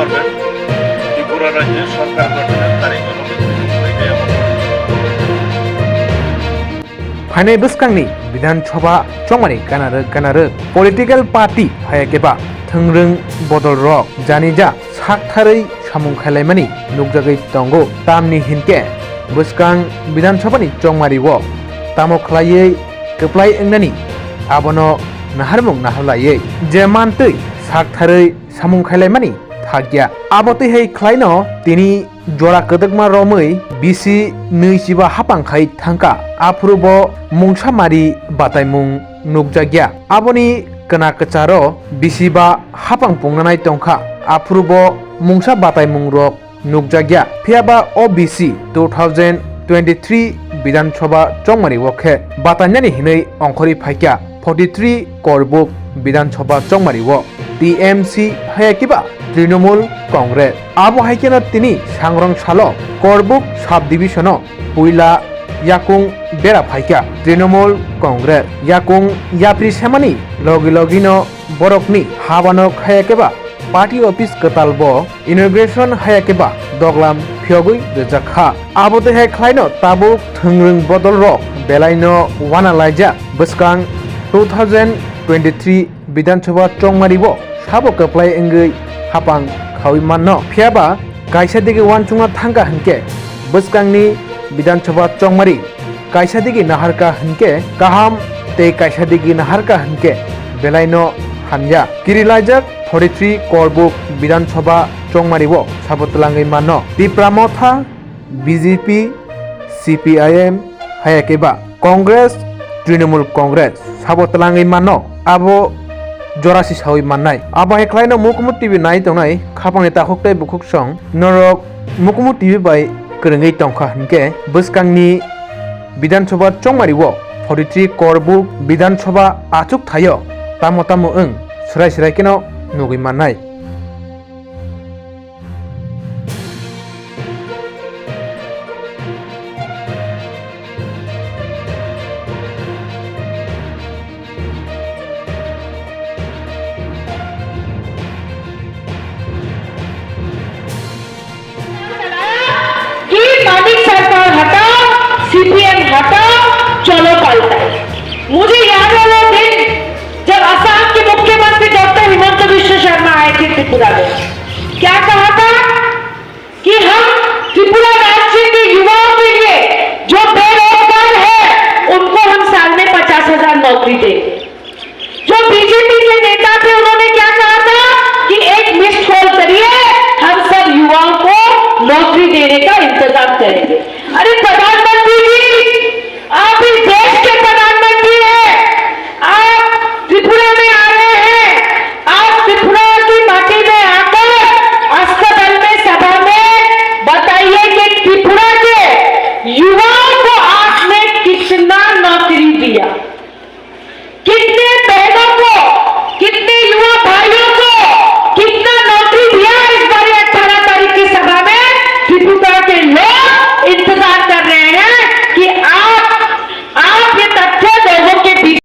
করবেন ত্রিপুরা রাজ্যে সরকার গঠনের তারিখ হল फाइनाय बस्कांनि विधानसभा चौमारि गानारो पलिटिकल पार्टी हायाकेबा थोंरों बदल रक जानिजा साकथारै सामुं खालायमानि नुकजागै दंगो तामनि हिनके बस्कां विधानसभानि चौमारि वो तामो खलायै कप्लाय एंनानि आबनो नाहारमुं नाहरलायै जे मानतै साकथारै सामुं खालायमानि थागिया आबतै है खलायनो तिनि जरा कदकमा रमै बिसि नैजिबा हापांखाय थांका आफुरबो मुंसामारि बातायमुं नुकजागिया आबनि कना कचारो बिसिबा हापां पुंनानाय तंखा आफुरबो मुंसा बातायमुं रक नुकजागिया फियाबा ओबीसी 2023 विधानसभा चौमारि वखे बातायनानि हिनै अंखरि फाइक्या 43 करबुक विधानसभा चौमारि वो टीएमसी हायाकिबा तृणमूल कांग्रेस आबो हाइकेनो तिनि सांग्रं सालो करबुक साब डिविजन पुइला याकुं बेरा फाइक्या तृणमूल कांग्रेस याकुं याप्रि सेमानि लगी लगिनो बरकनि हाबानो हायाकेबा पार्टी ऑफिस कतालबो इनॉग्रेशन हायाकेबा दगलाम फियगुई रजाखा आबोते हाय खलायनो ताबुक थोंरों बदल रक बेलायनो वानालायजा बस्कां 2023 विधानसभा चौमारिबो साबो कप्लाय एंगै हापां खावि माननो फियाबा गायसादिगे वानचुंगा थांगा हनके बस्कांनि विधानसभा चौमारि गायसादिगे नाहारका हनके काहाम ते गायसादिगे नाहारका हनके बेलायनो हानजा किरिलाजक 43 करबुक विधानसभा चौमारि वो साबतलांगै माननो तिप्रामथा बीजेपी सीपीआईएम हायाकेबा कांग्रेस तृणमूल कांग्रेस साबतलांगै माननो आबो जरासि सावि माननाय आबा हेक्लायनो मुकुमु टीवी नाय तंनाय खापांनि ताखुकताय बुकुक सं नरक मुकुमु टीवी बाय करंगै तंखा हनके बस्कांनि विधानसभा चौमारि वो 43 करबुक विधानसभा आचुक थायो तामो तामो ओं सराय सरायकेनो नुगै माननाय सीपीएम हटाओ चलो पलटाओ। मुझे याद है वो दिन जब असम के मुख्यमंत्री डॉक्टर हिमंत बिश्व शर्मा आए थे त्रिपुरा में